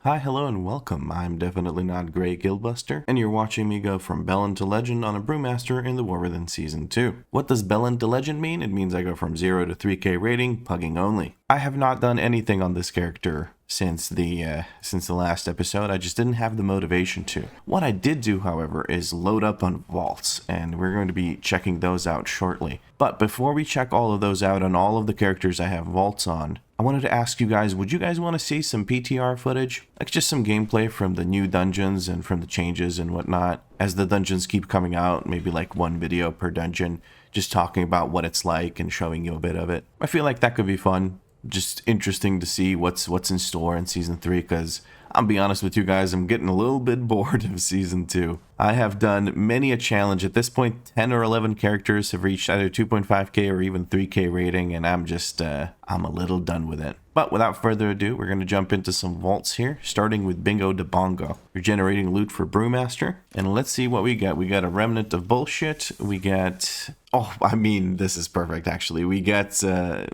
Hi, hello, and welcome. I'm definitely not Grey Guildbuster, and you're watching me go from Bellend to Legend on a Brewmaster in the War Within Season 2. What does Bellend to Legend mean? It means I go from 0 to 3k rating, pugging only. I have not done anything on this character since the last episode. I just didn't have the motivation to. What I did do, however, is load up on vaults, and we're going to be checking those out shortly. But before we check all of those out on all of the characters I have vaults on, I wanted to ask you guys, would you guys want to see some PTR footage? Like just some gameplay from the new dungeons and from the changes and whatnot. As the dungeons keep coming out, maybe like one video per dungeon, just talking about what it's like and showing you a bit of it. I feel like that could be fun. Just interesting to see what's in store in Season 3, because I'll be honest with you guys, I'm getting a little bit bored of Season 2. I have done many a challenge. At this point, 10 or 11 characters have reached either 2.5k or even 3k rating, and I'm a little done with it. But without further ado, we're going to jump into some vaults here, starting with Bingo de Bongo. We're generating loot for Brewmaster, and let's see what we got. We got a Remnant of Bullshit. We got... this is perfect, actually. We got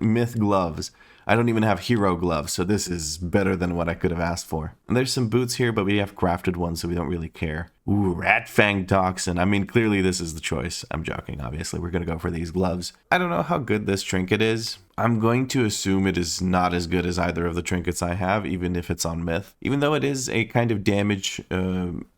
Myth Gloves. I don't even have hero gloves, so this is better than what I could have asked for. And there's some boots here, but we have crafted ones, so we don't really care. Ooh, Rat Fang Toxin. Clearly this is the choice. I'm joking, obviously. We're going to go for these gloves. I don't know how good this trinket is. I'm going to assume it is not as good as either of the trinkets I have, even if it's on Myth. Even though it is a kind of damage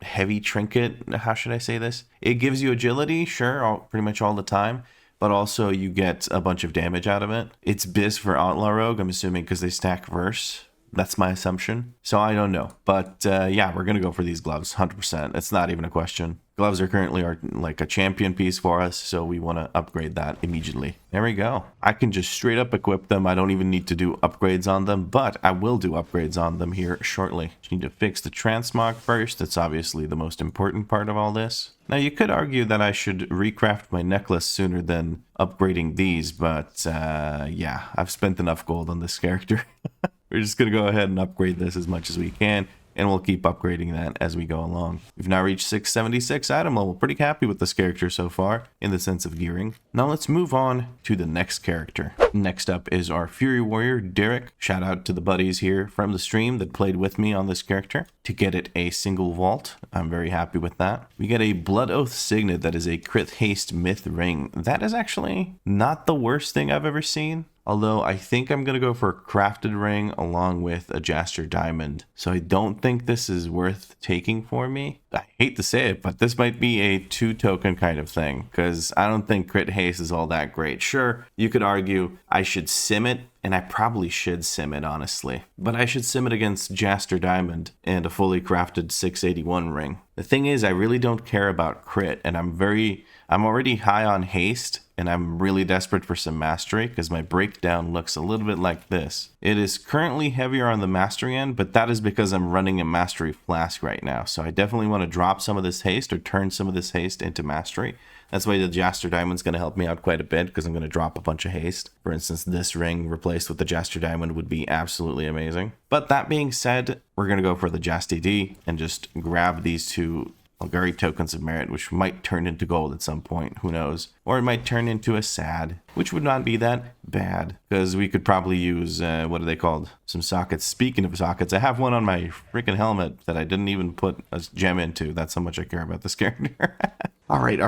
heavy trinket, how should I say this? It gives you agility, sure, pretty much all the time. But also you get a bunch of damage out of it. It's Biz for Outlaw Rogue, I'm assuming, because they stack verse. That's my assumption. So I don't know. But yeah, we're going to go for these gloves, 100%. It's not even a question. Gloves are currently like a champion piece for us, so we want to upgrade that immediately. There we go. I can just straight up equip them. I don't even need to do upgrades on them, but I will do upgrades on them here shortly. Just need to fix the transmog first. That's obviously the most important part of all this. Now, you could argue that I should recraft my necklace sooner than upgrading these, but yeah, I've spent enough gold on this character. We're just going to go ahead and upgrade this as much as we can, and we'll keep upgrading that as we go along. We've now reached 676 item level. Pretty happy with this character so far, in the sense of gearing. Now let's move on to the next character. Next up is our Fury Warrior, Derek. Shout out to the buddies here from the stream that played with me on this character to get it a single vault. I'm very happy with that. We get a Blood Oath Signet that is a crit haste myth ring. That is actually not the worst thing I've ever seen. Although I think I'm going to go for a crafted ring along with a Jaster Diamond. So I don't think this is worth taking for me. I hate to say it, but this might be a 2-token kind of thing, because I don't think crit haste is all that great. Sure, you could argue I should sim it, and I probably should sim it, honestly. But I should sim it against Jaster Diamond and a fully crafted 681 ring. The thing is, I really don't care about crit, and I'm already high on haste, and I'm really desperate for some mastery, because my breakdown looks a little bit like this. It is currently heavier on the mastery end, but that is because I'm running a mastery flask right now. So I definitely want to drop some of this haste or turn some of this haste into mastery. That's why the Jaster Diamond's going to help me out quite a bit, because I'm going to drop a bunch of haste. For instance, this ring replaced with the Jaster Diamond would be absolutely amazing. But that being said, we're going to go for the Jasti D and just grab these two Golgari tokens of merit, which might turn into gold at some point, who knows? Or it might turn into a sad, which would not be that bad, because we could probably use, what are they called? Some sockets. Speaking of sockets, I have one on my freaking helmet that I didn't even put a gem into. That's how much I care about this character. All right,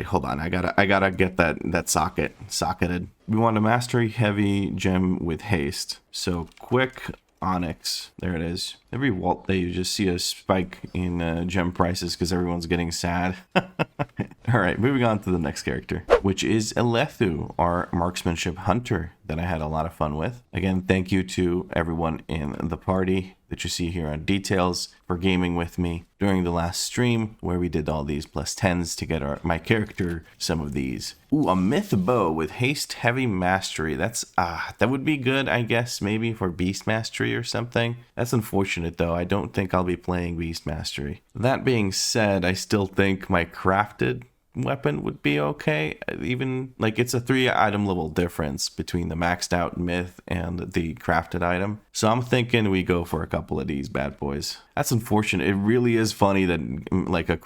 hold on. I gotta get that socketed. We want a mastery heavy gem with haste. So quick Onyx, there it is. Every vault day you just see a spike in gem prices because everyone's getting sad. Alright, moving on to the next character, which is Elethu, our Marksmanship Hunter that I had a lot of fun with. Again, thank you to everyone in the party that you see here on details for gaming with me during the last stream where we did all these plus 10s to get my character some of these. Ooh, a Myth Bow with haste heavy mastery. That would be good, I guess, maybe for beast mastery or something. That's unfortunate though. I don't think I'll be playing beast mastery. That being said, I still think my crafted weapon would be okay. Even like it's a 3 item level difference between the maxed out myth and the crafted item, so I'm thinking we go for a couple of these bad boys. That's unfortunate. It really is funny that like a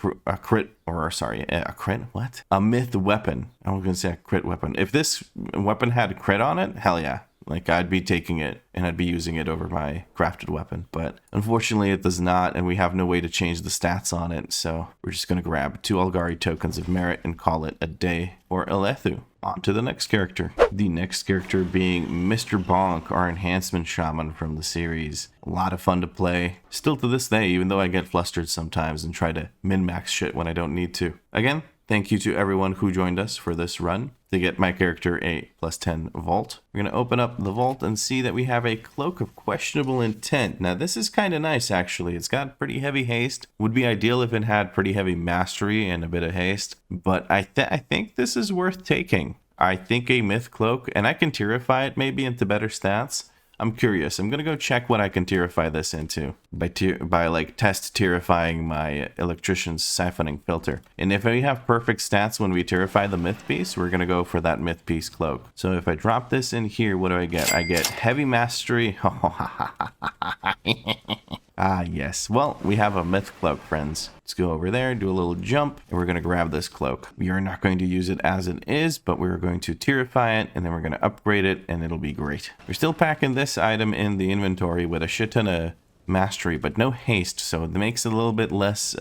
myth weapon, I was gonna say a crit weapon, if this weapon had crit on it, hell yeah, Like, I'd be taking it and I'd be using it over my crafted weapon. But unfortunately, it does not, and we have no way to change the stats on it. So we're just going to grab 2 Algari tokens of merit and call it a day for Elethu. On to the next character. The next character being Mr. Bonk, our Enhancement Shaman from the series. A lot of fun to play. Still to this day, even though I get flustered sometimes and try to min-max shit when I don't need to. Again, thank you to everyone who joined us for this run to get my character a +10 vault. We're going to open up the vault and see that we have a Cloak of Questionable Intent. Now, this is kind of nice, actually. It's got pretty heavy haste. Would be ideal if it had pretty heavy mastery and a bit of haste, but I think this is worth taking. I think a Myth Cloak, and I can tierify it maybe into better stats. I'm curious. I'm going to go check what I can tierify this into by like test tierifying my Electrician's Siphoning Filter. And if we have perfect stats when we tierify the Myth Piece, we're going to go for that Myth Piece Cloak. So if I drop this in here, what do I get? I get Heavy Mastery. Ah, yes. Well, we have a Myth Cloak, friends. Let's go over there, do a little jump, and we're going to grab this cloak. We are not going to use it as it is, but we're going to tierify it, and then we're going to upgrade it, and it'll be great. We're still packing this item in the inventory with a shit ton of mastery, but no haste, so it makes it a little bit less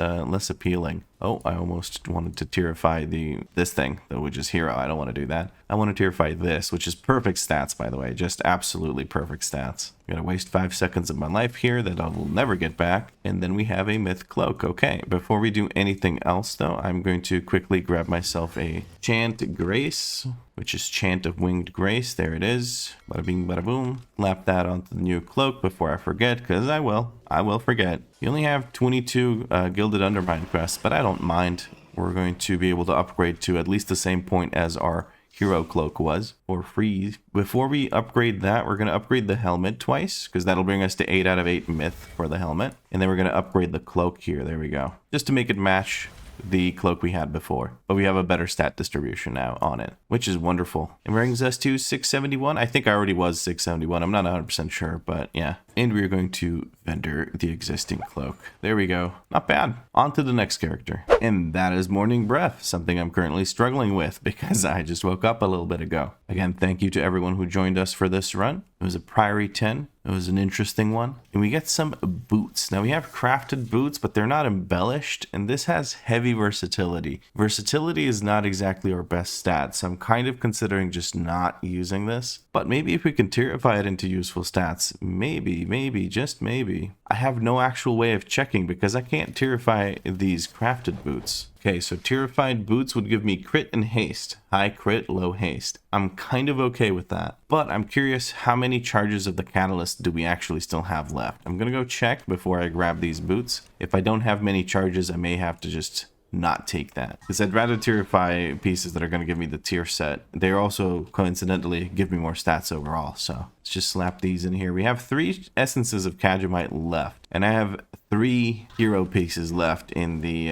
appealing. Oh, I almost wanted to tierify this thing, though, which is hero. I don't want to do that. I want to tierify this, which is perfect stats, by the way. Just absolutely perfect stats. I'm going to waste 5 seconds of my life here that I will never get back. And then we have a Myth Cloak. Okay, before we do anything else, though, I'm going to quickly grab myself a Chant Grace, which is Chant of Winged Grace. There it is. Bada bing, bada boom. Lap that onto the new cloak before I forget, because I will forget. You only have 22 Gilded Undermine quests, but I don't mind. We're going to be able to upgrade to at least the same point as our hero cloak was, for free. Before we upgrade that, we're going to upgrade the helmet twice, because that'll bring us to 8 out of 8 myth for the helmet. And then we're going to upgrade the cloak here. There we go. Just to make it match the cloak we had before, but we have a better stat distribution now on it, which is wonderful. It brings us to 671. I think I already was 671. I'm not 100% sure, but yeah. And we're going to vendor the existing cloak. There we go. Not bad. On to the next character. And that is Morning Breath, something I'm currently struggling with because I just woke up a little bit ago. Again, thank you to everyone who joined us for this run. It was a Priory 10. It was an interesting one. And we get some boots. Now we have crafted boots, but they're not embellished. And this has heavy versatility. Versatility is not exactly our best stat, so I'm kind of considering just not using this. But maybe if we can tierify it into useful stats, maybe, just maybe. I have no actual way of checking because I can't tierify these crafted boots. Okay, so tierified boots would give me crit and haste. High crit, low haste. I'm kind of okay with that. But I'm curious how many charges of the catalyst do we actually still have left? I'm gonna go check before I grab these boots. If I don't have many charges, I may have to just not take that, because I'd rather tierify pieces that are going to give me the tier set. They also coincidentally give me more stats overall, so let's just slap these in here. We have 3 essences of Kadramite left, and I have 3 hero pieces left in the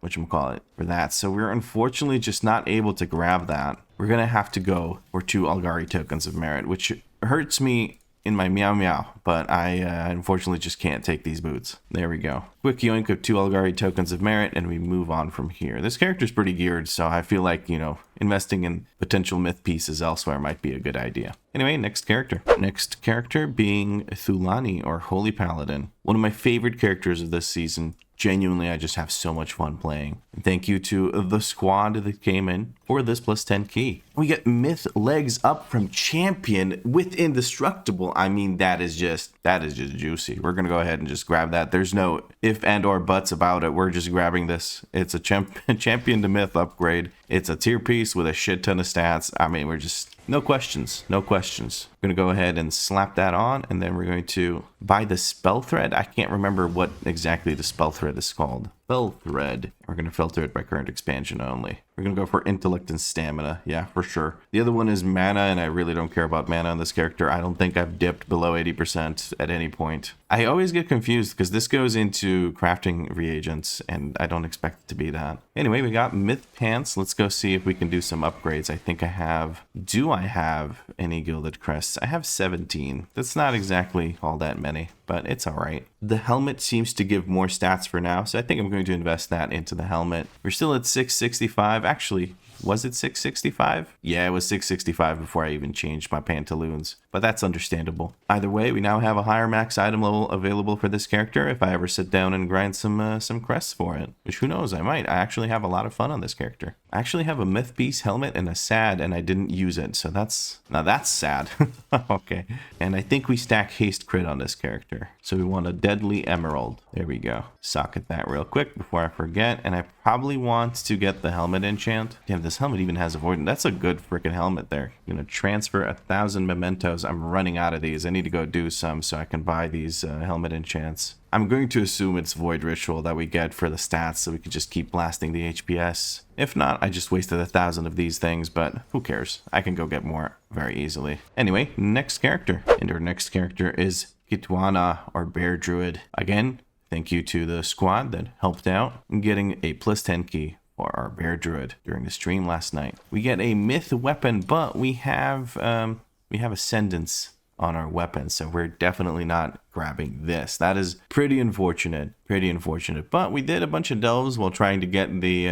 whatchamacallit for that, so we're unfortunately just not able to grab that. We're gonna have to go for 2 Algari tokens of merit, which hurts me in my meow meow, but I unfortunately just can't take these boots. There we go. Quick yoink of 2 Algari tokens of merit, and we move on from here. This character's pretty geared, so I feel like, you know, investing in potential myth pieces elsewhere might be a good idea. Anyway, next character. Next character being Thulani, or Holy Paladin. One of my favorite characters of this season. Genuinely, I just have so much fun playing. And thank you to the squad that came in for this +10 key. We get Myth Legs Up from Champion with Indestructible. I mean, that is just juicy. We're gonna go ahead and just grab that. There's no if and or buts about it. We're just grabbing this. It's a Champion to Myth upgrade. It's a tier piece with a shit ton of stats. I mean, we're just no questions. We're gonna go ahead and slap that on, and then we're going to buy the spell thread. I can't remember what exactly the spell thread is called. Spell thread. We're gonna filter it by current expansion only. We're gonna go for intellect and stamina. Yeah, for sure. The other one is mana, and I really don't care about mana on this character. I don't think I've dipped below 80% at any point. I always get confused because this goes into crafting reagents, and I don't expect it to be that. Anyway, we got Myth Pants. Let's go see if we can do some upgrades. I think I have... Do I have any Gilded Crests? I have 17. That's not exactly all that many, but it's alright. The helmet seems to give more stats for now, so I think I'm going to invest that into the helmet. We're still at 665. Actually, Was it 665? Yeah, it was 665 before I even changed my pantaloons, but that's understandable. Either way, we now have a higher max item level available for this character if I ever sit down and grind some crests for it, which who knows, I might. I actually have a lot of fun on this character. I actually have a myth piece helmet and a sad, and I didn't use it, so that's sad. Okay, and I think we stack haste crit on this character, so we want a deadly emerald. There we go. Socket that real quick before I forget, and I probably want to get the helmet enchant. Damn, this helmet even has avoidance. That's a good freaking helmet there. I'm gonna transfer 1,000 mementos. I'm running out of these. I need to go do some so I can buy these helmet enchants. I'm going to assume it's Void Ritual that we get for the stats so we can just keep blasting the HPS. If not, I just wasted 1,000 of these things, but who cares? I can go get more very easily. Anyway, next character. And our next character is Kitwana, or Bear Druid. Again, thank you to the squad that helped out in getting a +10 key for our Bear Druid during the stream last night. We get a myth weapon, but we have Ascendance on our weapon, so we're definitely not grabbing this. That is pretty unfortunate, but we did a bunch of delves while trying to get the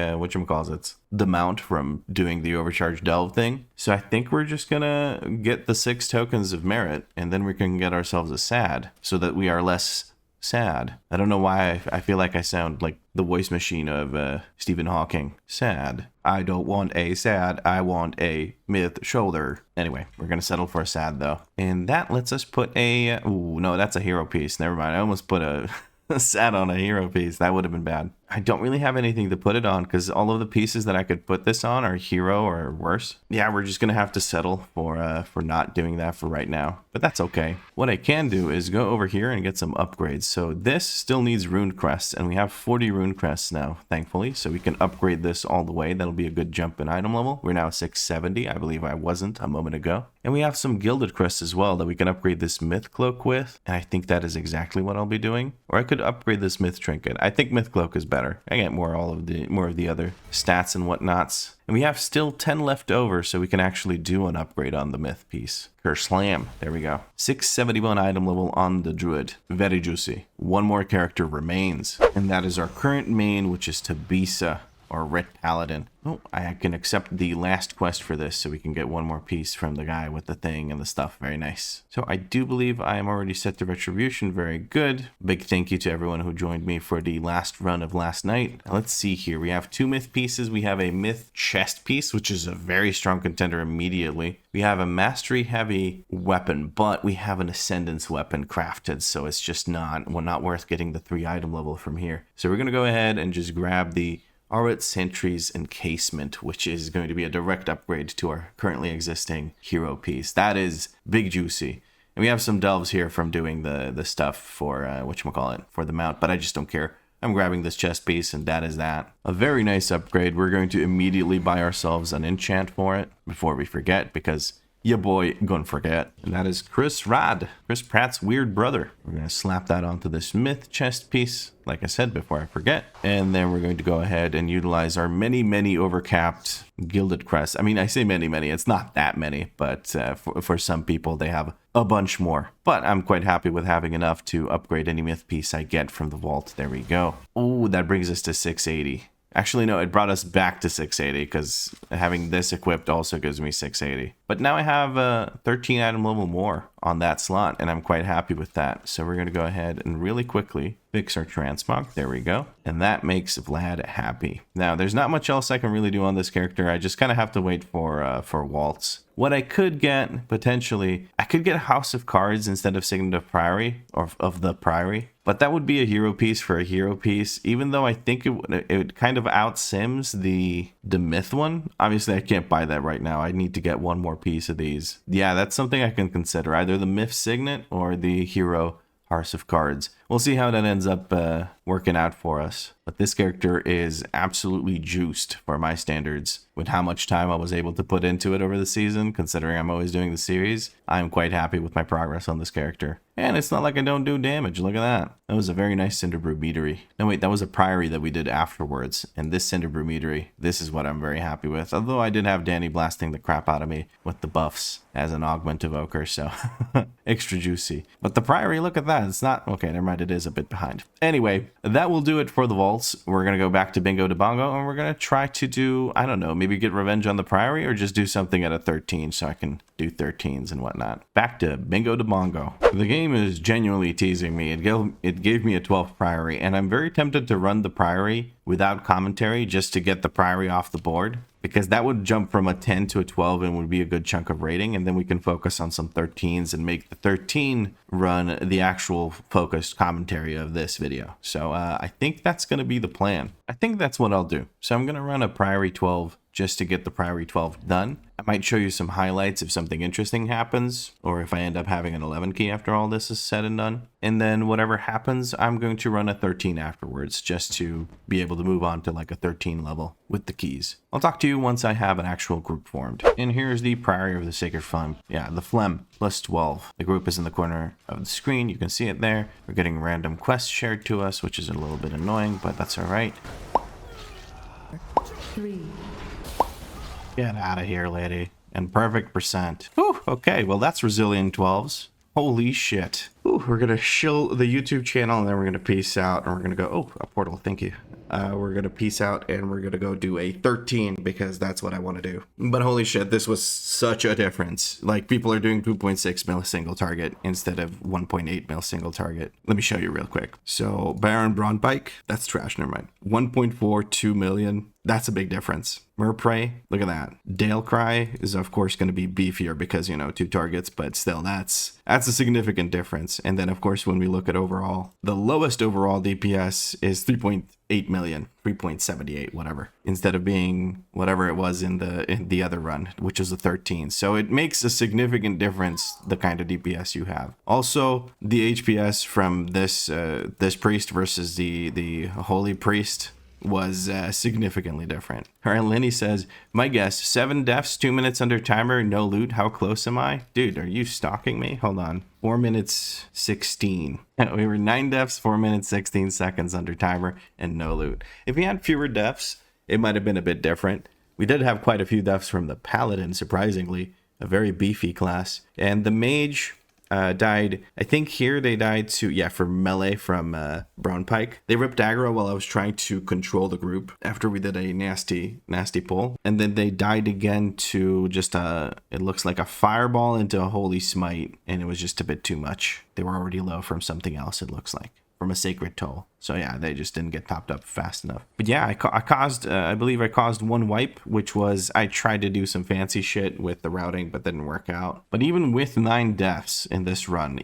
the mount from doing the overcharge delve thing. So I think we're just gonna get the 6 tokens of merit, and then we can get ourselves a sad so that we are less sad. I don't know why I feel like I sound like the voice machine of Stephen Hawking. Sad. I don't want a sad, I want a myth shoulder. Anyway, we're gonna settle for a sad though. And that lets us put a, ooh, no, that's a hero piece. Never mind, I almost put a sad on a hero piece. That would have been bad. I don't really have anything to put it on because all of the pieces that I could put this on are hero or worse. Yeah, we're just gonna have to settle for not doing that for right now, but that's okay. What I can do is go over here and get some upgrades. So this still needs rune crests, and we have 40 rune crests now, thankfully, so we can upgrade this all the way. That'll be a good jump in item level. We're now 670. I believe I wasn't a moment ago. And we have some gilded crests as well that we can upgrade this myth cloak with, and I think that is exactly what I'll be doing. Or I could upgrade this myth trinket. I think myth cloak is better. I get more of the other stats and whatnots. And we have still 10 left over, so we can actually do an upgrade on the myth piece. Curse Slam. There we go. 671 item level on the Druid. Very juicy. One more character remains, and that is our current main, which is Tabisa, or Red Paladin. Oh, I can accept the last quest for this so we can get one more piece from the guy with the thing and the stuff. Very nice. So I do believe I am already set to Retribution. Very good. Big thank you to everyone who joined me for the last run of last night. Now, let's see here. We have 2 myth pieces. We have a myth chest piece, which is a very strong contender immediately. We have a mastery heavy weapon, but we have an ascendance weapon crafted, so it's just not worth getting the 3 item level from here. So we're going to go ahead and just grab the Aurot Sentry's Encasement, which is going to be a direct upgrade to our currently existing hero piece. That is big juicy. And we have some delves here from doing the stuff for, for the mount, but I just don't care. I'm grabbing this chest piece, and that is that. A very nice upgrade. We're going to immediately buy ourselves an enchant for it before we forget, because your boy gonna forget. And that is Chris Pratt's weird brother. We're gonna slap that onto this myth chest piece, like I said, before I forget. And then we're going to go ahead and utilize our many overcapped gilded crests. I mean, I say many, it's not that many, but for some people they have a bunch more. But I'm quite happy with having enough to upgrade any myth piece I get from the vault. There we go. Oh, that brings us to 680. Actually, no, it brought us back to 680 because having this equipped also gives me 680. But now I have 13 item level more on that slot, and I'm quite happy with that. So we're going to go ahead and really quickly fix our transmog. There we go. And that makes Vlad happy. Now, there's not much else I can really do on this character. I just kind of have to wait for Waltz. What I could get, potentially, I could get House of Cards instead of Signet of Priory, or of the Priory. But that would be a hero piece for a hero piece, even though I think it kind of out-sims the myth one. Obviously, I can't buy that right now. I need to get one more piece of these. Yeah, that's something I can consider. Either the myth signet or the hero House of Cards. We'll see how that ends up working out for us. But this character is absolutely juiced for my standards. With how much time I was able to put into it over the season, considering I'm always doing the series, I'm quite happy with my progress on this character. And it's not like I don't do damage. Look at that. That was a very nice Cinderbrew Meadery. No, wait, that was a Priory that we did afterwards. And this Cinderbrew Meadery, this is what I'm very happy with. Although I did have Danny blasting the crap out of me with the buffs as an augment evoker, so extra juicy. But the Priory, look at that. It's not... Okay, never mind. It is a bit behind. Anyway, that will do it for the vaults. We're going to go back to Bingo to Bongo, and we're going to try to do, I don't know, maybe get revenge on the Priory, or just do something at a 13 so I can do 13s and whatnot. Back to Bingo to Bongo. The game is genuinely teasing me. It gave me a 12th Priory, and I'm very tempted to run the Priory without commentary just to get the Priory off the board, because that would jump from a 10 to a 12 and would be a good chunk of rating, and then we can focus on some 13s and make the 13 run the actual focused commentary of this video. So I think that's going to be the plan. I think that's what I'll do. So I'm going to run a Priory 12 just to get the Priory 12 done. I might show you some highlights if something interesting happens, or if I end up having an 11 key after all this is said and done. And then whatever happens, I'm going to run a 13 afterwards, just to be able to move on to like a 13 level with the keys. I'll talk to you once I have an actual group formed. And here's the Priory of the Sacred Flame. Yeah, the Phlegm plus 12. The group is in the corner of the screen. You can see it there. We're getting random quests shared to us, which is a little bit annoying, but that's all right. 3. Get out of here, lady. And perfect percent. Whew, okay, well that's resilient 12s. Holy shit. Ooh, we're gonna shill the YouTube channel, and then we're gonna peace out, and we're gonna go, oh, a portal, thank you. We're gonna peace out, and we're gonna go do a 13, because that's what I want to do. But holy shit, this was such a difference. Like, people are doing 2.6 mil single target instead of 1.8 mil single target. Let me show you real quick. So Baron Braunpike, that's trash, never mind. 1.42 million. That's a big difference. Merprey, look at that. Dalecry is of course going to be beefier because, you know, 2 targets, but still that's a significant difference. And then of course when we look at overall, the lowest overall DPS is 3.8 million, 3.78, whatever, instead of being whatever it was in the other run, which is a 13. So it makes a significant difference the kind of DPS you have. Also, the HPS from this priest versus the holy priest was significantly different. All right, Lenny says, my guess, 7 deaths, 2 minutes under timer, no loot. How close am I? Dude, are you stalking me? Hold on. 4 minutes 16. We were 9 deaths, 4 minutes 16 seconds under timer, and no loot. If we had fewer deaths, it might have been a bit different. We did have quite a few deaths from the Paladin, surprisingly, a very beefy class. And the Mage died, I think here they died to, yeah, for melee from Braunpike. They ripped aggro while I was trying to control the group after we did a nasty pull. And then they died again to just it looks like a fireball into a holy smite, and it was just a bit too much. They were already low from something else, it looks like. From a sacred toll. So yeah, they just didn't get topped up fast enough. But yeah, I believe I caused 1 wipe, which was, I tried to do some fancy shit with the routing, but didn't work out. But even with 9 deaths in this run,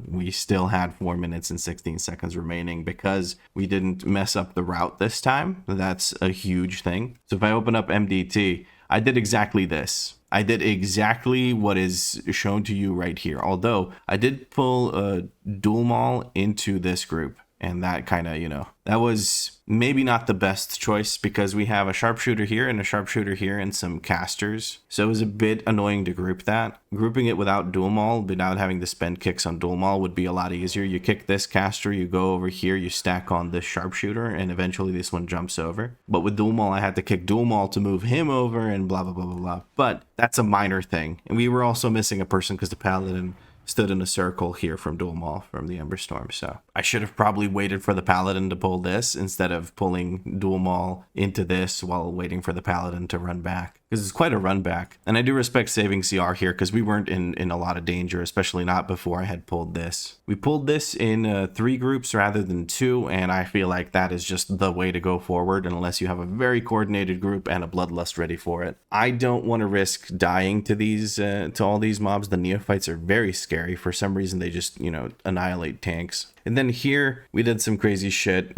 we still had 4 minutes and 16 seconds remaining because we didn't mess up the route this time. That's a huge thing. So if I open up MDT, I did exactly this. I did exactly what is shown to you right here. Although I did pull a dual maul into this group, and that kind of, you know, that was maybe not the best choice because we have a sharpshooter here and a sharpshooter here and some casters. So it was a bit annoying to group that. Grouping it without dual maul, without having to spend kicks on dual maul, would be a lot easier. You kick this caster, you go over here, you stack on this sharpshooter, and eventually this one jumps over. But with dual maul, I had to kick dual maul to move him over and blah, blah, blah, blah, blah. But that's a minor thing. And we were also missing a person because the Paladin stood in a circle here from dual maul from the Emberstorm. So I should have probably waited for the Paladin to pull this instead of pulling dual maul into this while waiting for the Paladin to run back, because it's quite a run back. And I do respect saving CR here because we weren't in a lot of danger, especially not before I had pulled this. We pulled this in 3 groups rather than 2, and I feel like that is just the way to go forward unless you have a very coordinated group and a bloodlust ready for it. I don't want to risk dying to these to all these mobs. The neophytes are very scary. For some reason, they just, you know, annihilate tanks. And then here we did some crazy shit.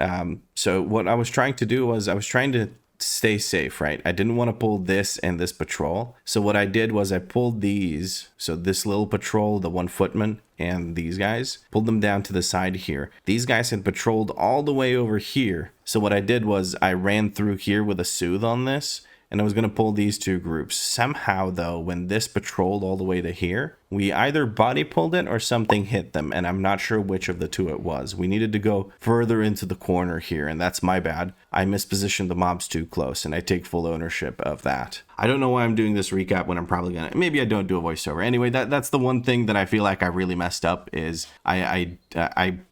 So what I was trying to do was I was trying to stay safe, right? I didn't want to pull this and this patrol. So what I did was I pulled these. So this little patrol, the 1 footman, and these guys, pulled them down to the side here. These guys had patrolled all the way over here. So what I did was I ran through here with a soothe on this, and I was going to pull these 2 groups. Somehow, though, when this patrolled all the way to here, we either body pulled it or something hit them, and I'm not sure which of the two it was. We needed to go further into the corner here, and that's my bad. I mispositioned the mobs too close, and I take full ownership of that. I don't know why I'm doing this recap when I'm probably gonna, maybe I don't do a voiceover. Anyway, that's the one thing that I feel like I really messed up is I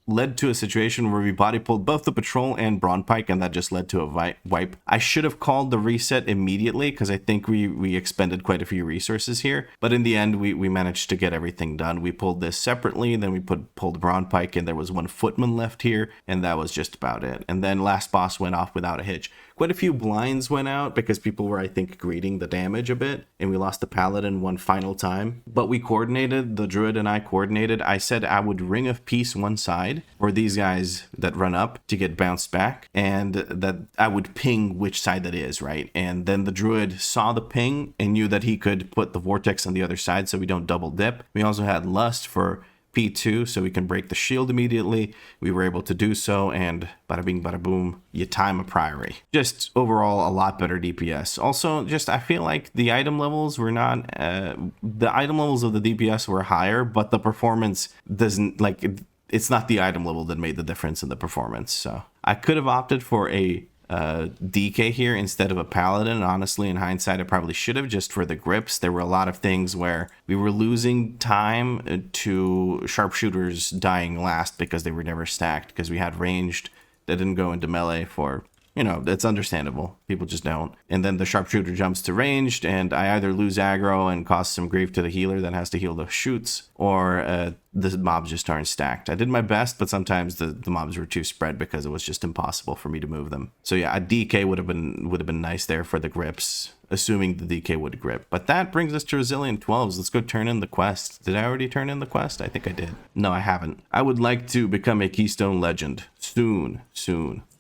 led to a situation where we body pulled both the patrol and Brawn Pike, and that just led to a wipe. I should have called the reset immediately because I think we expended quite a few resources here, but in the end we managed to get everything done. We pulled this separately, and then we pulled Brawn Pike, and there was one footman left here, and that was just about it. And then last boss went off without a hitch. Quite a few blinds went out because people were, I think, greeting the damage a bit, and we lost the Paladin one final time. But we coordinated, the Druid and I coordinated. I said I would Ring of Peace one side for these guys that run up to get bounced back, and that I would ping which side that is, right? And then the Druid saw the ping and knew that he could put the Vortex on the other side so we don't double dip. We also had Lust for P2 so we can break the shield immediately. We were able to do so, and bada bing bada boom, you time a Priory. Just overall a lot better DPS. Also, just I feel like the item levels were not the item levels of the DPS were higher, but the performance doesn't, like, it's not the item level that made the difference in the performance. So I could have opted for a DK here instead of a Paladin. Honestly, in hindsight, I probably should have, just for the grips. There were a lot of things where we were losing time to sharpshooters dying last because they were never stacked, because we had ranged that didn't go into melee for, you know, that's understandable. People just don't. And then the sharpshooter jumps to ranged, and I either lose aggro and cause some grief to the healer that has to heal the shoots, or the mobs just aren't stacked. I did my best, but sometimes the mobs were too spread because it was just impossible for me to move them. So yeah, a DK would have been nice there for the grips, assuming the DK would grip. But that brings us to Resilient 12s. Let's go turn in the quest. Did I already turn in the quest? I think I did. No, I haven't. I would like to become a Keystone Legend soon.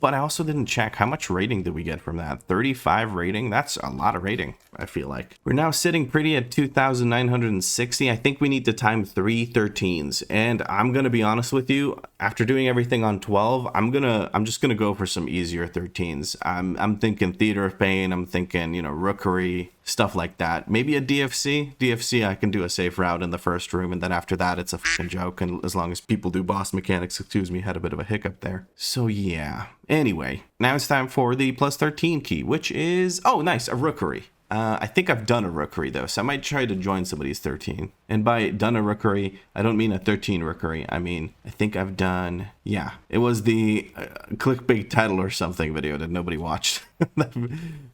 But I also didn't check how much rating did we get from that. 35 rating? That's a lot of rating, I feel like. We're now sitting pretty at 2,960. I think we need to time 3 13s. And I'm gonna be honest with you, after doing everything on 12, I'm just gonna go for some easier 13s. I'm thinking Theater of Pain, I'm thinking, you know, Rookery, stuff like that. Maybe a DFC I can do a safe route in the first room, and then after that it's a fucking joke, and as long as people do boss mechanics. Excuse me, had a bit of a hiccup there. So yeah, anyway, now it's time for the plus 13 key, which is, oh nice, a Rookery. I think I've done a Rookery though, so I might try to join somebody's 13. And by done a Rookery, I don't mean a 13 Rookery. I mean, I think I've done, yeah, it was the clickbait title or something video that nobody watched.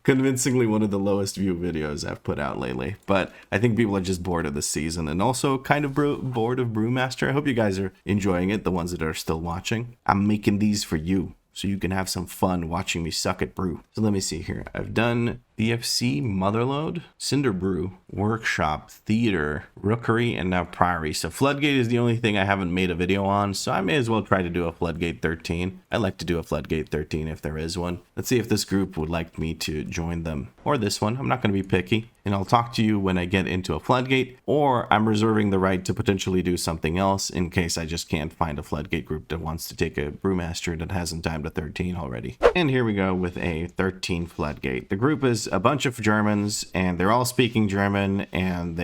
Convincingly one of the lowest view videos I've put out lately. But I think people are just bored of this season, and also kind of bored of Brewmaster. I hope you guys are enjoying it, the ones that are still watching. I'm making these for you, so you can have some fun watching me suck at brew. So let me see here. I've done BFC, Motherlode, Cinder Brew, Workshop, Theater, Rookery, and now Priory. So Floodgate is the only thing I haven't made a video on, so I may as well try to do a Floodgate 13. I'd like to do a Floodgate 13 if there is one. Let's see if this group would like me to join them. Or this one. I'm not going to be picky. And I'll talk to you when I get into a Floodgate, or I'm reserving the right to potentially do something else in case I just can't find a Floodgate group that wants to take a Brewmaster that hasn't timed a 13 already. And here we go with a 13 Floodgate. The group is a bunch of Germans, and they're all speaking German, and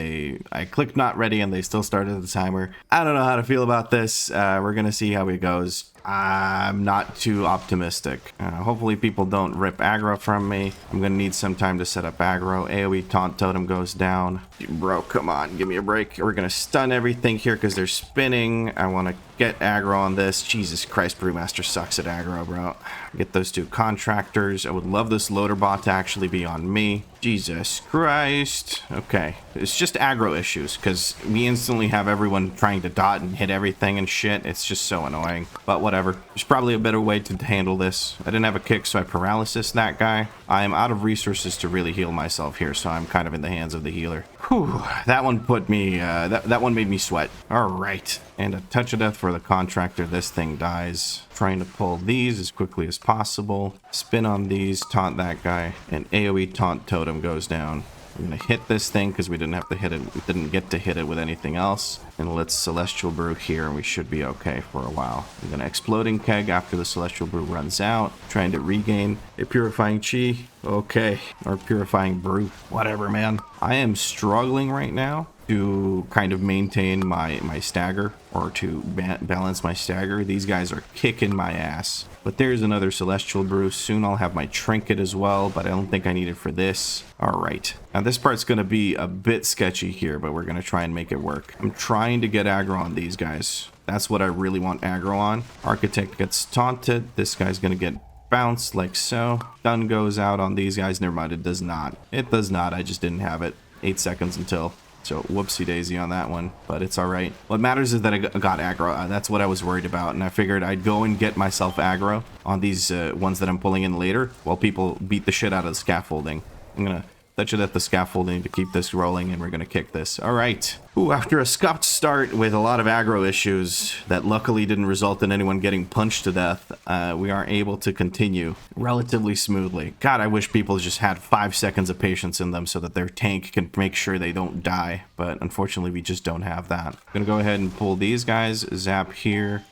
I clicked not ready and they still started the timer. I don't know how to feel about this. We're gonna see how it goes. I'm not too optimistic. Hopefully people don't rip aggro from me. I'm gonna need some time to set up aggro. AoE taunt totem goes down. Bro, come on, give me a break. We're gonna stun everything here because they're spinning. I want to get aggro on this. Jesus Christ, Brewmaster sucks at aggro, bro. Get those two contractors. I would love this loader bot to actually be on me. Jesus Christ. Okay, it's just aggro issues because we instantly have everyone trying to dot and hit everything and shit. It's just so annoying, but whatever. There's probably a better way to handle this. I didn't have a kick, so I paralysis that guy. I am out of resources to really heal myself here, so I'm kind of in the hands of the healer. Whew, that one put me, that one made me sweat. All right, and a touch of death for the contractor. This thing dies. Trying to pull these as quickly as possible. Spin on these, taunt that guy, and AoE taunt totem goes down. I'm gonna hit this thing because we didn't have to hit it. We didn't get to hit it with anything else. And let's Celestial Brew here, and we should be okay for a while. I'm gonna Exploding Keg after the Celestial Brew runs out. Trying to regain a Purifying Chi. Okay, or Purifying Brew. Whatever, man. I am struggling right now to kind of maintain my stagger, or to balance my stagger. These guys are kicking my ass. But there's another Celestial Brew. Soon I'll have my trinket as well, but I don't think I need it for this. All right. Now this part's going to be a bit sketchy here, but we're going to try and make it work. I'm trying to get aggro on these guys. That's what I really want aggro on. Architect gets taunted. This guy's going to get bounced like so. Gun goes out on these guys. Never mind, it does not. It does not. I just didn't have it. 8 seconds until. So whoopsie daisy on that one, but it's all right. What matters is that I got aggro. That's what I was worried about, and I figured I'd go and get myself aggro on these ones that I'm pulling in later while people beat the shit out of the scaffolding. I'm gonna touch it at the scaffolding to keep this rolling, and we're gonna kick this. All right. Ooh, after a scuffed start with a lot of aggro issues that luckily didn't result in anyone getting punched to death, we are able to continue relatively smoothly. God, I wish people just had 5 seconds of patience in them so that their tank can make sure they don't die, but unfortunately we just don't have that. I'm gonna go ahead and pull these guys, zap here,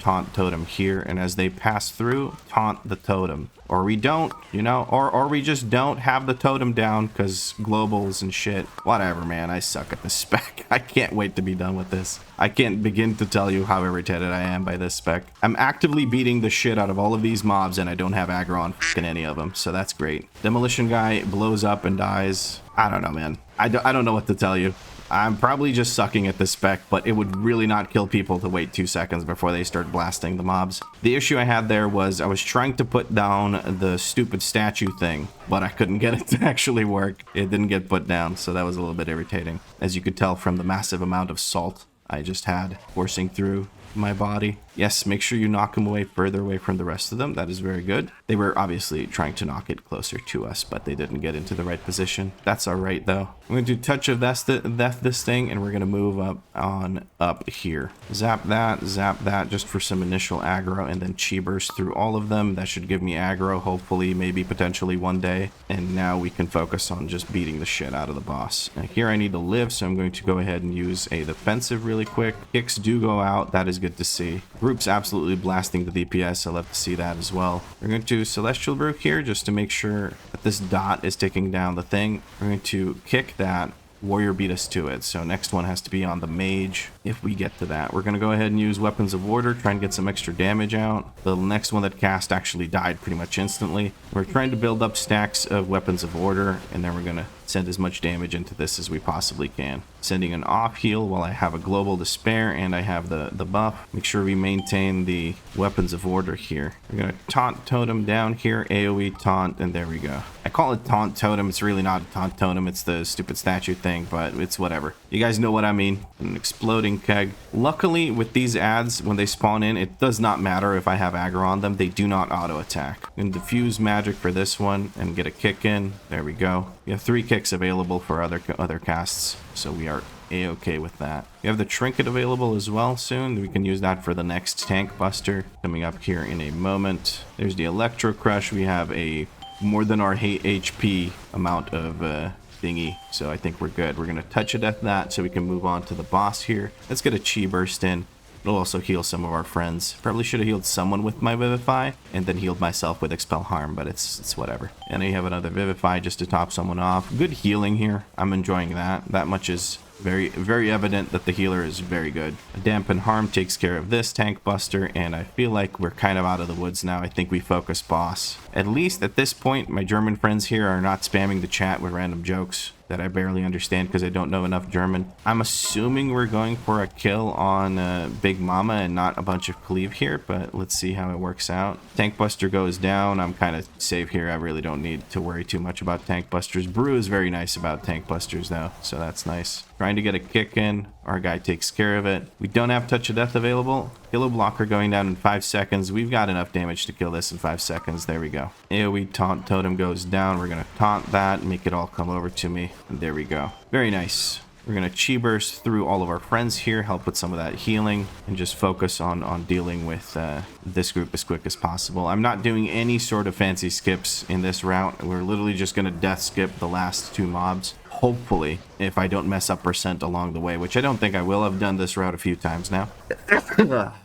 taunt totem here, and as they pass through, taunt the totem. Or we don't, you know, or we just don't have the totem down because globals and shit. Whatever, man, I suck at this spec. I can't wait to be done with this. I can't begin to tell you how irritated I am by this spec. I'm actively beating the shit out of all of these mobs and I don't have aggro on fucking any of them, so that's great. Demolition guy blows up and dies. I don't know, man. I don't know what to tell you. I'm probably just sucking at this spec, but it would really not kill people to wait 2 seconds before they start blasting the mobs. The issue I had there was I was trying to put down the stupid statue thing, but I couldn't get it to actually work. It didn't get put down, so that was a little bit irritating. As you could tell from the massive amount of salt I just had coursing through my body. Yes, make sure you knock them away further away from the rest of them. That is very good. They were obviously trying to knock it closer to us, but they didn't get into the right position. That's all right, though. I'm going to do touch of this thing, and we're going to move up here. Zap that, just for some initial aggro, and then chi burst through all of them. That should give me aggro, hopefully, maybe, potentially one day. And now we can focus on just beating the shit out of the boss. Now, here I need to live, so I'm going to go ahead and use a defensive really quick. Kicks do go out. That is good to see. Group's absolutely blasting the DPS. I love to see that as well. We're going to Celestial Brew here just to make sure that this dot is taking down the thing. We're going to kick that. Warrior beat us to it, so next one has to be on the mage if we get to that. We're going to go ahead and use Weapons of Order, try and get some extra damage out. The next one that cast actually died pretty much instantly. We're trying to build up stacks of Weapons of Order, and then we're going to send as much damage into this as we possibly can. Sending an off heal while I have a global to spare and I have the buff. Make sure we maintain the Weapons of Order here. We're going to taunt totem down here, AoE taunt, and there we go. I call it taunt totem. It's really not a taunt totem. It's the stupid statue thing, but it's whatever. You guys know what I mean. An exploding keg. Luckily, with these adds, when they spawn in, it does not matter if I have aggro on them. They do not auto attack. I'm going to diffuse magic for this one and get a kick in. There we go. We have 3 kicks available for other casts, so we are a-okay with that. We have the trinket available as well soon. We can use that for the next tank buster coming up here in a moment. There's the electro crush. We have a more than our HP amount of thingy, so I think we're good. We're gonna touch it at that so we can move on to the boss here. Let's get a chi burst in. It'll also heal some of our friends. Probably should have healed someone with my Vivify and then healed myself with Expel Harm, but it's whatever. And I have another Vivify just to top someone off. Good healing here. I'm enjoying that. That much is very evident that the healer is very good. A Dampen Harm takes care of this tank buster, and I feel like we're kind of out of the woods now. I think we focus boss. At least at this point, my German friends here are not spamming the chat with random jokes that I barely understand because I don't know enough German. I'm assuming we're going for a kill on Big Mama and not a bunch of cleave here, but let's see how it works out. Tank Buster goes down. I'm kind of safe here. I really don't need to worry too much about Tank Busters. Brew is very nice about Tank Busters though, so that's nice. Trying to get a kick in. Our guy takes care of it. We don't have Touch of Death available. Kilo blocker going down in 5 seconds. We've got enough damage to kill this in 5 seconds. There we go. AoE taunt totem goes down. We're going to taunt that, make it all come over to me. And there we go. Very nice. We're going to chi burst through all of our friends here, help with some of that healing, and just focus on dealing with this group as quick as possible. I'm not doing any sort of fancy skips in this route. We're literally just going to death skip the last 2 mobs. Hopefully, if I don't mess up percent along the way, which I don't think I will. I've done this route a few times now.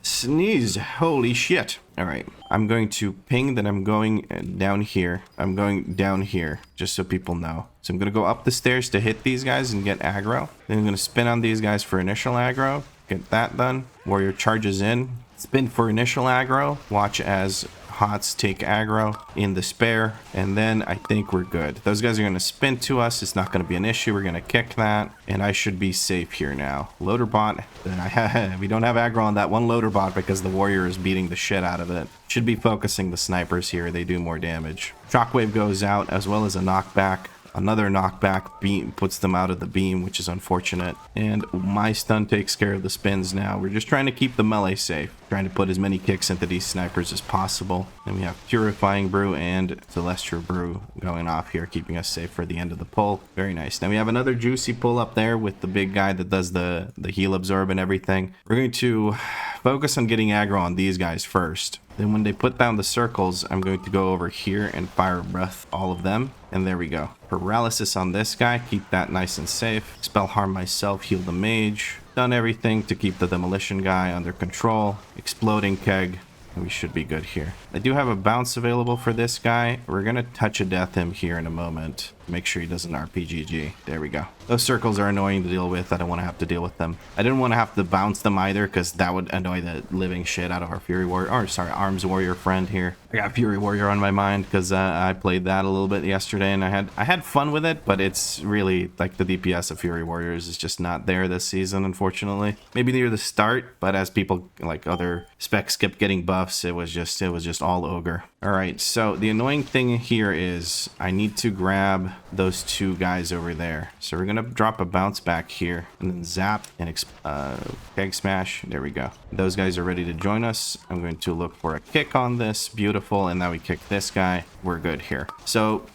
Sneeze. Holy shit. All right, I'm going to ping that I'm going down here. I'm going down here, just so people know. So I'm going to go up the stairs to hit these guys and get aggro. Then I'm going to spin on these guys for initial aggro. Get that done. Warrior charges in. Spin for initial aggro. Watch as Hots take aggro in the spare, and then I think we're good. Those guys are going to spin to us. It's not going to be an issue. We're going to kick that, and I should be safe here now. Loader bot, we don't have aggro on that one loader bot because the warrior is beating the shit out of it. Should be focusing the snipers here. They do more damage. Shockwave goes out, as well as a knockback. Another knockback beam puts them out of the beam, which is unfortunate. And my stun takes care of the spins now. We're just trying to keep the melee safe. Trying to put as many kicks into these snipers as possible. And we have Purifying Brew and Celestial Brew going off here, keeping us safe for the end of the pull. Very nice. Now we have another juicy pull up there with the big guy that does the heal absorb and everything. We're going to focus on getting aggro on these guys first. Then when they put down the circles, I'm going to go over here and Fire Breath all of them. And there we go. Paralysis on this guy. Keep that nice and safe. Spell Harm myself. Heal the mage. Done everything to keep the demolition guy under control. Exploding keg. And we should be good here. I do have a bounce available for this guy. We're going to touch a death him here in a moment. Make sure he doesn't RPGG. There we go. Those circles are annoying to deal with. I don't want to have to deal with them. I didn't want to have to bounce them either because that would annoy the living shit out of our Fury Warrior. Or sorry, Arms Warrior friend here. I got Fury Warrior on my mind because I played that a little bit yesterday and I had fun with it, but it's really like the DPS of Fury Warriors is just not there this season, unfortunately. Maybe near the start, but as people like other specs kept getting buffs, it was just all ogre. All right, so the annoying thing here is I need to grab those two guys over there. So we're gonna drop a bounce back here and then zap and keg smash. There we go. Those guys are ready to join us. I'm going to look for a kick on this. Beautiful. And now we kick this guy. We're good here. So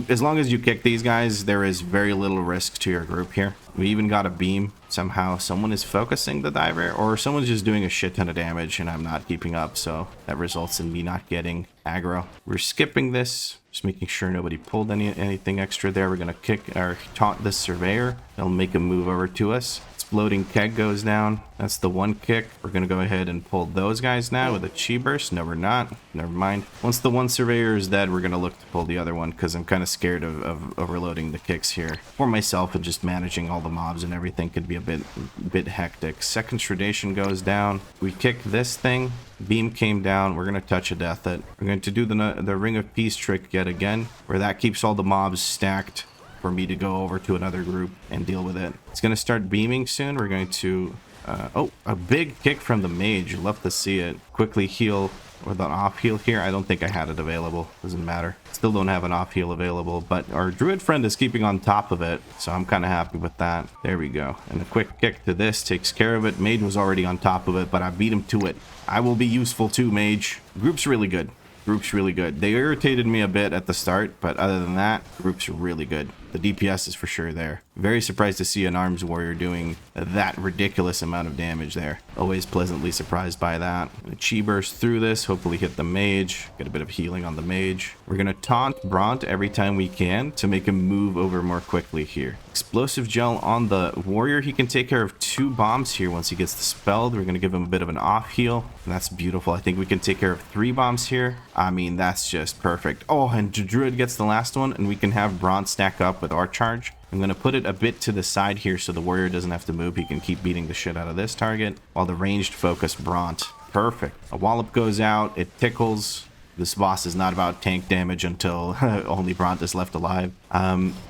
as long as you kick these guys, there is very little risk to your group here. We even got a beam. Somehow someone is focusing the diver or someone's just doing a shit ton of damage and I'm not keeping up. So that results in me not getting aggro. We're skipping this. Just making sure nobody pulled anything extra there. We're going to kick or taunt this surveyor. They'll make a move over to us. Exploding keg goes down. That's the one kick. We're going to go ahead and pull those guys now with a chi burst. No, we're not. Never mind. Once the one surveyor is dead, we're going to look to pull the other one because I'm kind of scared of overloading the kicks here. For myself and just managing all the mobs and everything could be a bit hectic. Second Tradition goes down. We kick this thing. Beam came down. We're going to touch a death it. We're going to do the Ring of Peace trick yet again, where that keeps all the mobs stacked for me to go over to another group and deal with it. It's going to start beaming soon. We're going to... oh, a big kick from the mage. Love to see it. Quickly heal with an off heal here. I don't think I had it available. Doesn't matter. Still don't have an off heal available, but our druid friend is keeping on top of it, so I'm kind of happy with that. There we go. And a quick kick to this takes care of it. Mage was already on top of it, but I beat him to it. I will be useful too, mage. Group's really good. Group's really good. They irritated me a bit at the start, but other than that, group's really good. The DPS is for sure there. Very surprised to see an arms warrior doing that ridiculous amount of damage there. Always pleasantly surprised by that. Chi burst through this, hopefully hit the mage. Get a bit of healing on the mage. We're gonna taunt Bront every time we can to make him move over more quickly here. Explosive gel on the warrior. He can take care of 2 bombs here once he gets dispelled. We're gonna give him a bit of an off heal. And that's beautiful. I think we can take care of 3 bombs here. I mean, that's just perfect. Oh, and Druid gets the last one, and we can have Bront stack up with our charge. I'm going to put it a bit to the side here so the warrior doesn't have to move. He can keep beating the shit out of this target while the ranged focus Bront. Perfect. A wallop goes out. It tickles. This boss is not about tank damage until only Bront is left alive.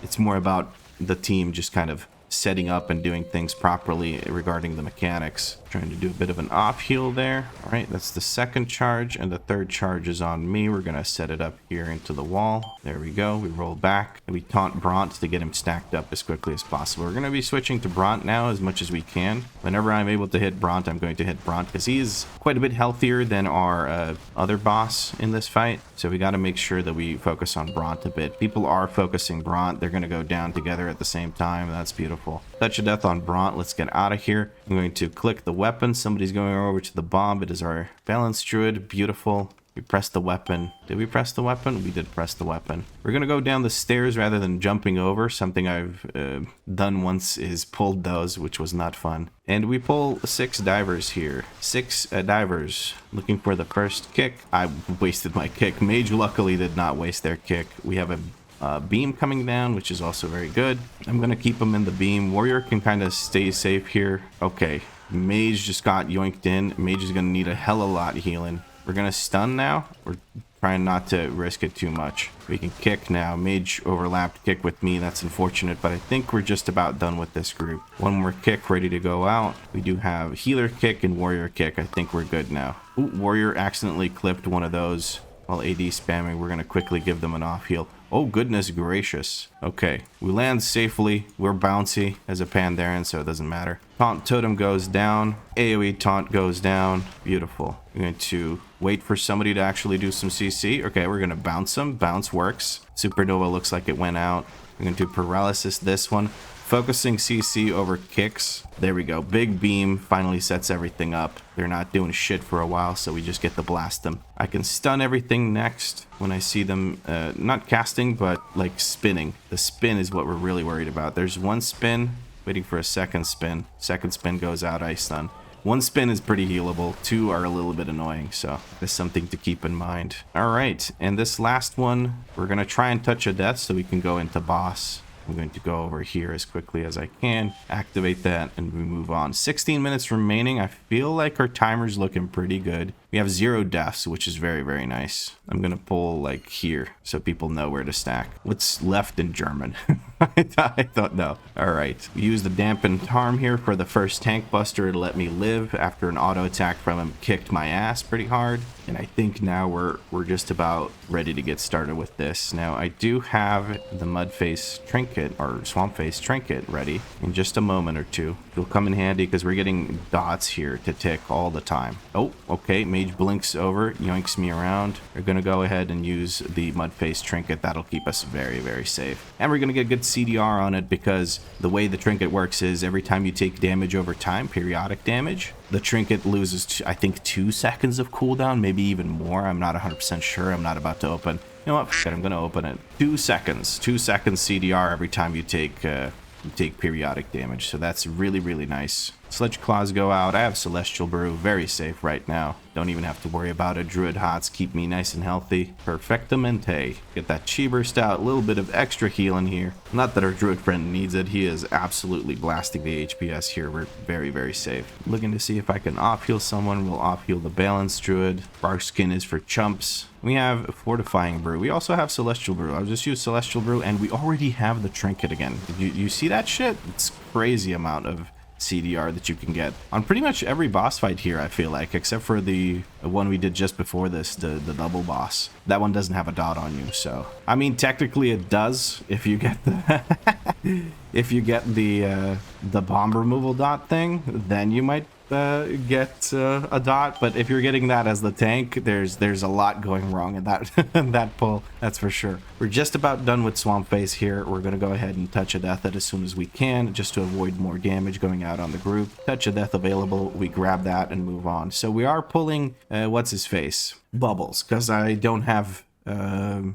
It's more about the team just kind of setting up and doing things properly regarding the mechanics. Trying to do a bit of an off heal there. All right, that's the second charge, and the third charge is on me. We're gonna set it up here into the wall. There we go. We roll back and we taunt Bront to get him stacked up as quickly as possible. We're gonna be switching to Bront now as much as we can. Whenever I'm able to hit Bront, I'm going to hit Bront because he is quite a bit healthier than our other boss in this fight. So we got to make sure that we focus on Bront a bit. People are focusing Bront. They're gonna go down together at the same time. That's beautiful. Touch of death on Bront. Let's get out of here. I'm going to click the weapon. Somebody's going over to the bomb. It is our balanced druid. Beautiful. We pressed the weapon. Did we press the weapon? We did press the weapon. We're going to go down the stairs rather than jumping over. Something I've done once is pulled those, which was not fun. And we pull 6 divers here. 6 divers looking for the first kick. I wasted my kick. Mage luckily did not waste their kick. We have a beam coming down, which is also very good. I'm going to keep him in the beam. Warrior can kind of stay safe here. Okay. Mage just got yoinked in. Mage is going to need a hell of a lot healing. We're going to stun now. We're trying not to risk it too much. We can kick now. Mage overlapped kick with me. That's unfortunate, but I think we're just about done with this group. One more kick ready to go out. We do have healer kick and warrior kick. I think we're good now. Ooh, warrior accidentally clipped one of those while AD spamming. We're going to quickly give them an off heal. Oh, goodness gracious. Okay, we land safely. We're bouncy as a Pandaren, so it doesn't matter. Taunt totem goes down. AoE taunt goes down. Beautiful. We're going to wait for somebody to actually do some CC. Okay, we're going to bounce them. Bounce works. Supernova looks like it went out. We're going to do paralysis this one. Focusing CC over kicks. There we go. Big beam finally sets everything up. They're not doing shit for a while, so we just get to blast them. I can stun everything next when I see them not casting, but like spinning. The spin is what we're really worried about. There's one spin, waiting for a second spin. Second spin goes out, I stun. One spin is pretty healable. 2 are a little bit annoying, so that's something to keep in mind. All right, and this last one, we're going to try and touch a death so we can go into boss. I'm going to go over here as quickly as I can, activate that, and we move on. 16 minutes remaining. I feel like our timer's looking pretty good. We have 0 deaths, which is very, very nice. I'm going to pull like here so people know where to stack. What's left in German? I thought no. All right. We use the dampened harm here for the first tank buster to let me live after an auto attack from him kicked my ass pretty hard. And I think now we're just about ready to get started with this. Now I do have the Mudface trinket or Swampface trinket ready in just a moment or two. It'll come in handy because we're getting dots here to tick all the time. Oh, okay. Mage blinks over, yoinks me around. We're going to go ahead and use the Mudface trinket. That'll keep us very, very safe. And we're going to get good CDR on it because the way the trinket works is every time you take damage over time, periodic damage, the trinket loses, I think, 2 seconds of cooldown, maybe even more. I'm not 100% sure. I'm not about to open. You know what? F*** it, I'm going to open it. 2 seconds. 2 seconds CDR every time you take periodic damage. So that's really, really nice. Sledge Claws go out. I have Celestial Brew. Very safe right now. Don't even have to worry about it. Druid Hots keep me nice and healthy. Perfectamente. Get that Chi Burst out. A little bit of extra healing here. Not that our Druid friend needs it. He is absolutely blasting the HPS here. We're very, very safe. Looking to see if I can off-heal someone. We'll off-heal the Balanced Druid. Barkskin is for chumps. We have Fortifying Brew. We also have Celestial Brew. I'll just use Celestial Brew, and we already have the Trinket again. You see that shit? It's crazy amount of CDR that you can get on pretty much every boss fight here, I feel like, except for the one we did just before this, the double boss. That one doesn't have a dot on you, so I mean technically it does if you get the if you get the bomb removal dot thing, then you might get a dot, but if you're getting that as the tank, there's a lot going wrong in that that pull, that's for sure. We're just about done with Swampface here. We're gonna go ahead and touch a death as soon as we can, just to avoid more damage going out on the group. Touch a death available, we grab that and move on. So we are pulling what's his face, Bubbles, because I don't have a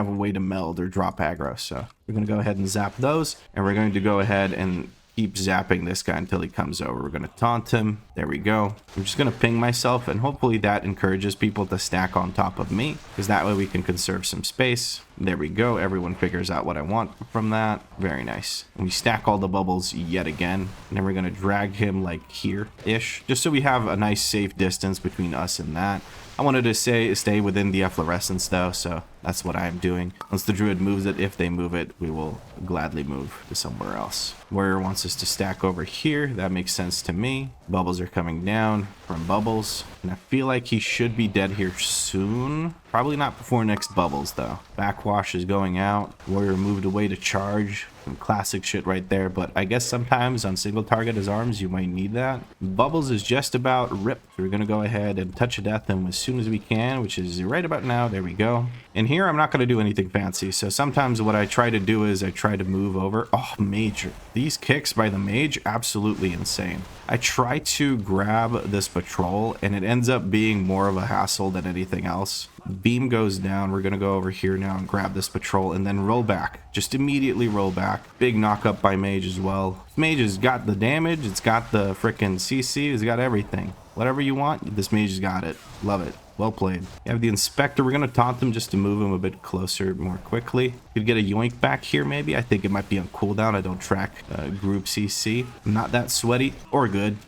way to meld or drop aggro, so we're gonna go ahead and zap those, and we're going to go ahead and keep zapping this guy until he comes over. We're going to taunt him. There we go. I'm just going to ping myself, and hopefully that encourages people to stack on top of me, because that way we can conserve some space. There we go. Everyone figures out what I want from that. Very nice. And we stack all the bubbles yet again, and then we're going to drag him like here-ish, just so we have a nice safe distance between us and that. I wanted to stay within the efflorescence though, so that's what I'm doing. Once the Druid moves it, if they move it, we will gladly move to somewhere else. Warrior wants us to stack over here. That makes sense to me. Bubbles are coming down from Bubbles, and I feel like he should be dead here soon. Probably not before next Bubbles though. Backwash is going out. Warrior moved away to charge. Some classic shit right there, but I guess sometimes on single target as arms you might need that. Bubbles is just about ripped. We're gonna go ahead and touch a death him as soon as we can, which is right about now. There we go. And here I'm not gonna do anything fancy, so sometimes what I try to do is I try to move over. Oh, Mage. These kicks by the Mage, absolutely insane. I try to grab this patrol, and it ends up being more of a hassle than anything else. Beam goes down. We're going to go over here now and grab this patrol and then roll back. Just immediately roll back. Big knock up by Mage as well. Mage has got the damage. It's got the frickin' CC. It's got everything. Whatever you want, this Mage has got it. Love it. Well played. You have the Inspector. We're going to taunt them just to move him a bit closer more quickly. Could get a yoink back here maybe. I think it might be on cooldown. I don't track group CC. I'm not that sweaty or good.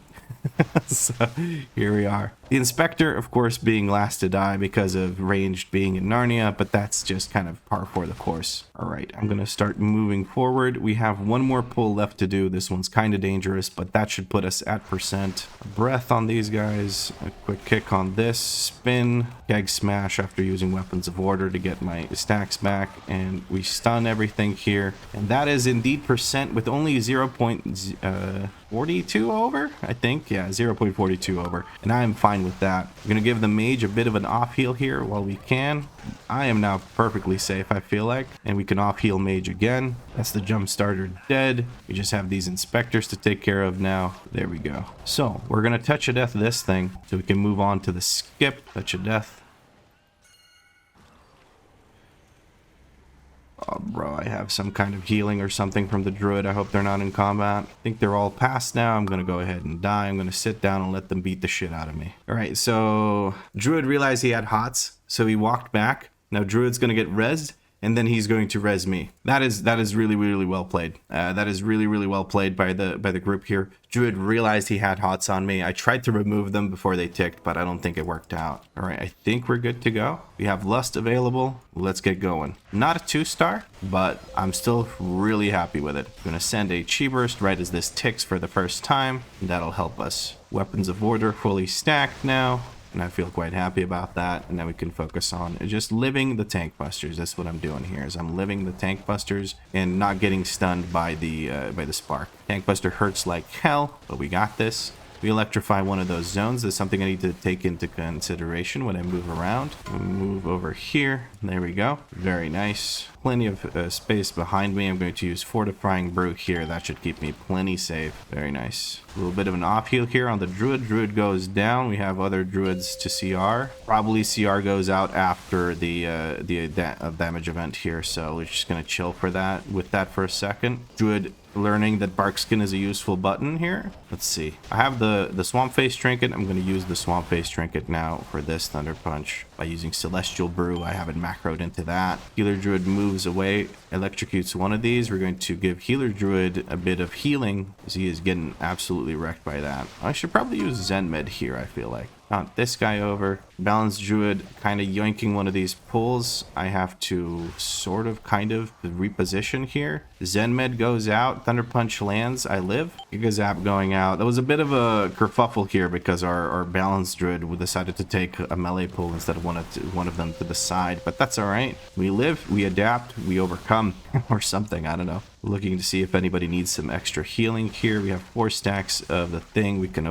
So here we are. The Inspector, of course, being last to die because of ranged being in Narnia, but that's just kind of par for the course. All right, I'm going to start moving forward. We have one more pull left to do. This one's kind of dangerous, but that should put us at percent. Breath on these guys. A quick kick on this. Spin. Keg smash after using Weapons of Order to get my stacks back. And we stun everything here. And that is indeed percent with only 0.42 over, I think. Yeah, 0.42 over. And I am fine with that. I'm going to give the Mage a bit of an off heal here while we can. I am now perfectly safe, I feel like. And we can off heal Mage again. That's the jump starter dead. We just have these Inspectors to take care of now. There we go. So we're going to touch of death this thing so we can move on to the skip. Touch of death. Oh, bro, I have some kind of healing or something from the Druid. I hope they're not in combat. I think they're all past now. I'm going to go ahead and die. I'm going to sit down and let them beat the shit out of me. All right, so Druid realized he had hots, so he walked back. Now Druid's going to get rezzed, and then he's going to res me. That is really, really well played. That is really, really well played by the group here. Druid realized he had hots on me. I tried to remove them before they ticked, but I don't think it worked out. All right, I think we're good to go. We have Lust available. Let's get going. Not a 2-star, but I'm still really happy with it. I'm going to send a Chi Burst right as this ticks for the first time. And that'll help us. Weapons of Order fully stacked now. And I feel quite happy about that. And now we can focus on just living the tank busters. That's what I'm doing here, is I'm living the tank busters and not getting stunned by the spark. Tank buster hurts like hell, but we got this. We electrify one of those zones. That's something I need to take into consideration when I move around. We'll move over here. There we go. Very nice. Plenty of space behind me. I'm going to use Fortifying Brew here. That should keep me plenty safe. Very nice. A little bit of an off heal here on the Druid. Druid goes down. We have other Druids to CR. Probably CR goes out after the damage event here. So we're just going to chill for that. With that for a second. Druid learning that Barkskin is a useful button here. Let's see. I have the Swamp Face Trinket. I'm going to use the Swamp Face Trinket now for this Thunder Punch by using Celestial Brew. I have it macroed into that. Healer Druid moves away, electrocutes one of these. We're going to give Healer Druid a bit of healing as he is getting absolutely wrecked by that. I should probably use Zen Med here, I feel like. Mount this guy over. Balanced Druid kind of yoinking one of these pulls. I have to sort of kind of reposition here. Zen Med goes out. Thunder Punch lands. I live. Giga Zap going out. That was a bit of a kerfuffle here because our Balanced Druid decided to take a melee pull instead of one of them to the side. But that's all right. We live. We adapt. We overcome. Or something. I don't know. Looking to see if anybody needs some extra healing here. We have 4 stacks of the thing. We can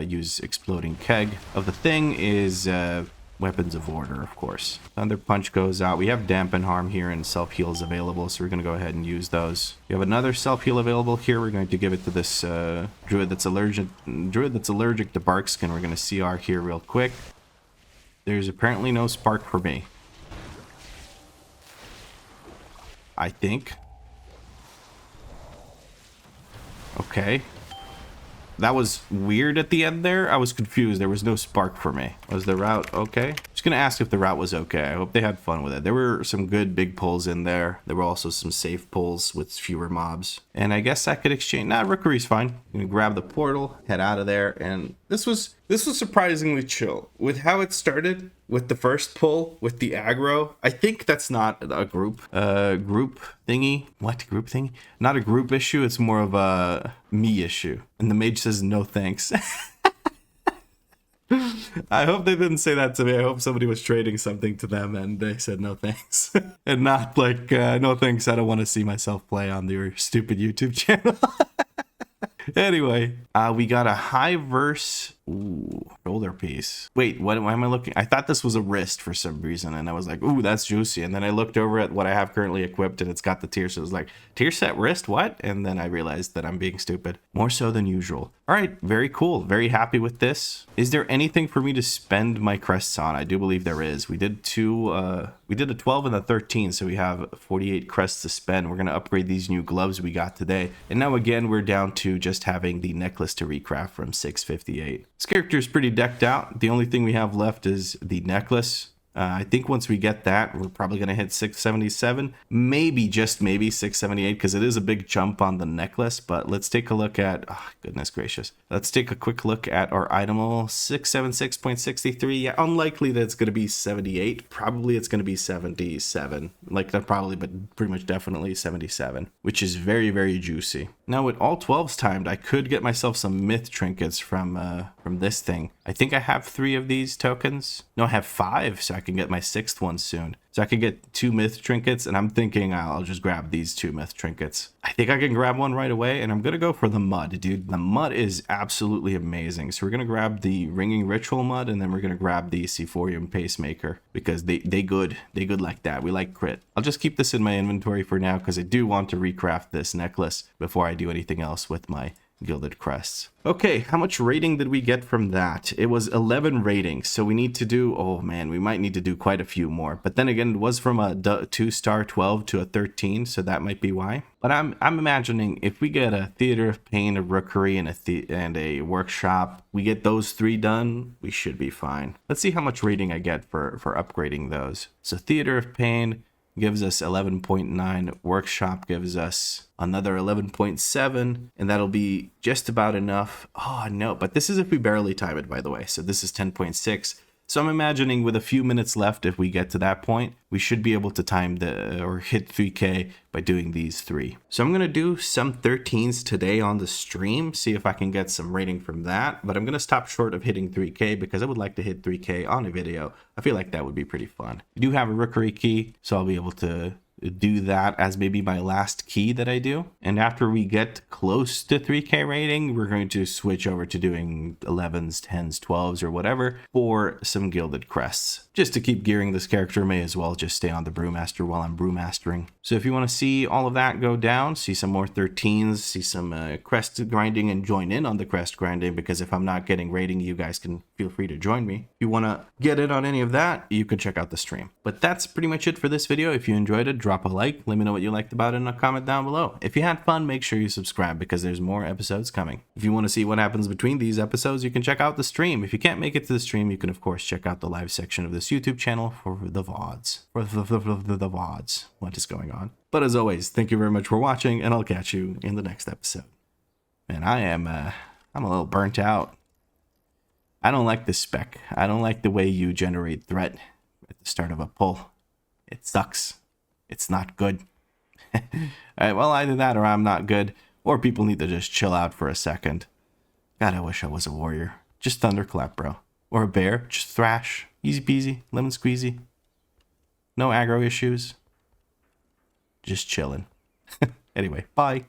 use Exploding Keg. Of the thing is Weapons of Order, of course. Thunder Punch goes out. We have Dampen Harm here and self-heals available, so we're going to go ahead and use those. We have another self-heal available here. We're going to give it to this Druid that's allergic to Barkskin. We're going to CR here real quick. There's apparently no spark for me. I think. Okay. That was weird at the end there. I was confused. There was no spark for me. Was the route okay? Just gonna ask if the route was okay. I hope they had fun with it. There were some good big pulls in there. There were also some safe pulls with fewer mobs. And I guess I could exchange. Nah, Rookery's fine. I'm gonna grab the portal, head out of there, and this was surprisingly chill. With how it started, with the first pull, with the aggro, I think that's not a group thingy. What, group thingy? Not a group issue, it's more of a me issue. And the mage says no thanks. I hope they didn't say that to me. I hope somebody was trading something to them and they said no thanks. And not like, no thanks, I don't want to see myself play on your stupid YouTube channel. Anyway, we got a high verse Ooh, shoulder piece. Wait, why am I looking? I thought this was a wrist for some reason, and I was like, ooh, that's juicy. And then I looked over at what I have currently equipped, and it's got the tier, so it was like, tier set wrist, what? And then I realized that I'm being stupid. More so than usual. All right, very cool. Very happy with this. Is there anything for me to spend my crests on? I do believe there is. We did we did a 12 and a 13, so we have 48 crests to spend. We're going to upgrade these new gloves we got today. And now again, we're down to just having the necklace to recraft from 658. This character is pretty decked out. The only thing we have left is the necklace. I think once we get that, we're probably going to hit 677, maybe, just maybe 678, because it is a big jump on the necklace. But let's take a look at, oh, goodness gracious. Let's take a quick look at our item, 676.63. Yeah, unlikely that it's going to be 78. Probably it's going to be 77. Like, not probably, but pretty much definitely 77, which is very, very juicy. Now, with all 12s timed, I could get myself some myth trinkets from this thing. I think I have 3 of these tokens. No, I have 5, so I can get my 6th one soon. So I can get 2 myth trinkets, and I'm thinking I'll just grab these 2 myth trinkets. I think I can grab one right away, and I'm gonna go for the mud, dude. The mud is absolutely amazing. So we're gonna grab the ringing ritual mud, and then we're gonna grab the Sephorium pacemaker, because they good like that. We like crit. I'll just keep this in my inventory for now, because I do want to recraft this necklace before I do anything else with my gilded crests. Okay, how much rating did we get from that? It was 11 ratings, so we need to do, oh man, we might need to do quite a few more. But then again, it was from a 2-star 12 to a 13, so that might be why. But I'm imagining if we get a Theater of Pain, a Rookery, and a Workshop, we get those 3 done, we should be fine. Let's see how much rating I get for upgrading those. So Theater of Pain gives us 11.9, Workshop gives us another 11.7, and that'll be just about enough. Oh no, but this is if we barely time it, by the way, so this is 10.6. So I'm imagining with a few minutes left, if we get to that point, we should be able to time or hit 3k by doing these 3. So I'm going to do some 13s today on the stream, see if I can get some rating from that. But I'm going to stop short of hitting 3k because I would like to hit 3k on a video. I feel like that would be pretty fun. I do have a Rookery key, so I'll be able to do that as maybe my last key that I do. And after we get close to 3k rating, we're going to switch over to doing 11s, 10s, 12s, or whatever for some gilded crests. Just to keep gearing this character, may as well just stay on the Brewmaster while I'm Brewmastering. So if you want to see all of that go down, see some more 13s, see some crest grinding, and join in on the crest grinding, because if I'm not getting rating, you guys can feel free to join me. If you want to get in on any of that, you can check out the stream. But that's pretty much it for this video. If you enjoyed it, drop a like, let me know what you liked about it in a comment down below. If you had fun, make sure you subscribe, because there's more episodes coming. If you want to see what happens between these episodes, you can check out the stream. If you can't make it to the stream, you can of course check out the live section of this YouTube channel for the VODs. For the VODs. What is going on? But as always, thank you very much for watching, and I'll catch you in the next episode. Man, I'm a little burnt out. I don't like this spec. I don't like the way you generate threat at the start of a pull. It sucks. It's not good. Alright, well, either that or I'm not good, or people need to just chill out for a second. God, I wish I was a warrior. Just thunderclap, bro. Or a bear. Just thrash. Easy peasy. Lemon squeezy. No aggro issues. Just chilling. Anyway, bye.